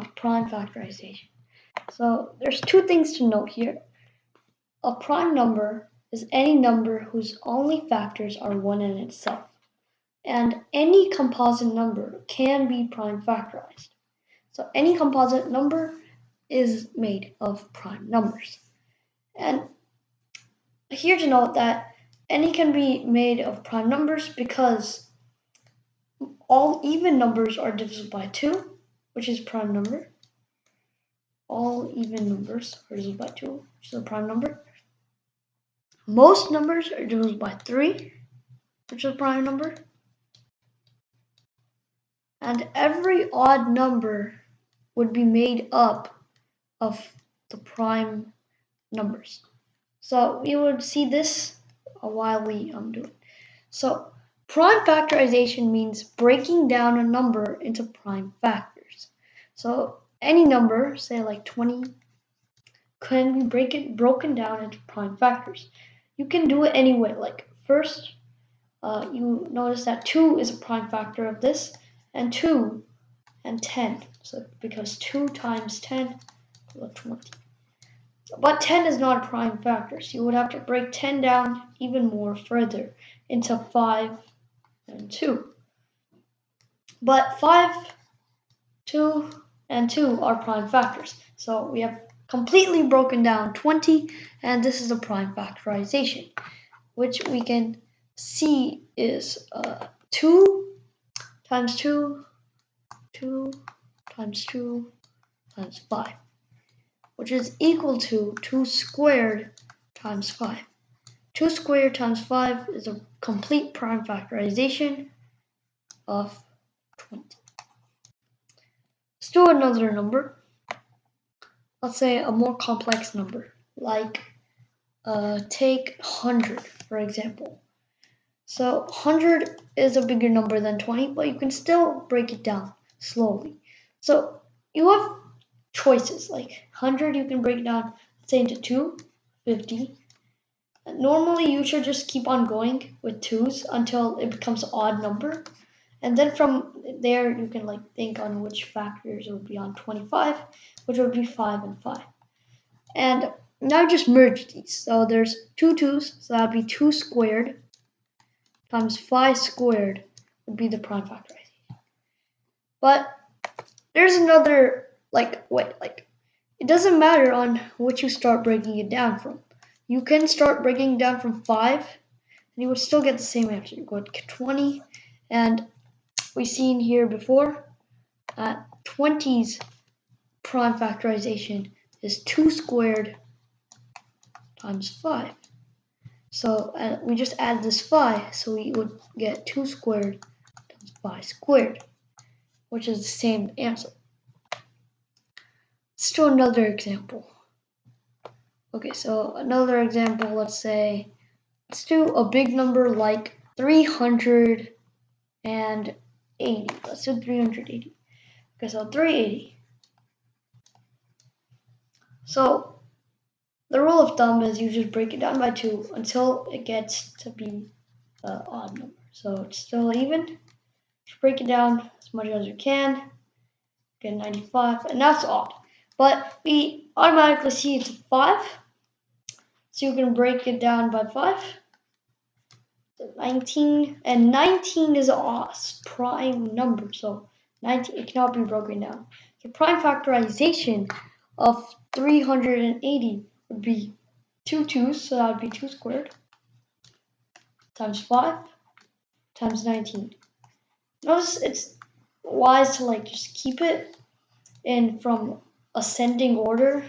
of prime factorization. So there's two things to note here. A prime number is any number whose only factors are 1 in itself, and any composite number can be prime factorized. So any composite number is made of prime numbers. And here to note that any can be made of prime numbers because all even numbers are divisible by 2, which is prime number. All even numbers are divisible by 2, which is a prime number. Most numbers are divisible by 3, which is a prime number. And every odd number would be made up of the prime numbers. So we would see this while we do it. So prime factorization means breaking down a number into prime factors. So any number, say like 20, can be broken down into prime factors. You can do it anyway. Like first, you notice that 2 is a prime factor of this, and 2 and 10. So because 2 times 10 is 20. But 10 is not a prime factor, so you would have to break 10 down even more further into 5 and 2. But 5, 2, and 2 are prime factors. So we have completely broken down 20, and this is a prime factorization, which we can see is 2 times 2, 2 times 2 times 5, which is equal to 2 squared times 5. 2 squared times 5 is a complete prime factorization of 20. Let's do another number. Let's say a more complex number, like take 100, for example. So 100 is a bigger number than 20, but you can still break it down slowly. So you have choices, like 100 you can break down, say, into 2, 50. Normally you should just keep on going with 2's until it becomes an odd number. And then from there you can like think on which factors it would be on 25, which would be 5 and 5. And now just merge these. So there's 2 2's, so that would be 2 squared times 5 squared would be the prime factorization. But there's another it doesn't matter on which you start breaking it down from. You can start breaking it down from 5 and you would still get the same answer. You go to 20, and we've seen here before that 20's prime factorization is 2 squared times 5. So we just add this 5, so we would get 2 squared times 5 squared, which is the same answer. Let's do another example. Okay, so another example, let's do a big number like 380. Let's do 380. Okay, so 380. So the rule of thumb is you just break it down by 2 until it gets to be an odd number. So it's still even. Just break it down as much as you can. Get 95, and that's odd. But we automatically see it's 5. So you can break it down by 5. So 19, and 19 is a prime number, so 19, it cannot be broken down. The prime factorization of 380 would be 2 2's, so that would be 2 squared times 5 times 19. Notice it's wise to just keep it in from ascending order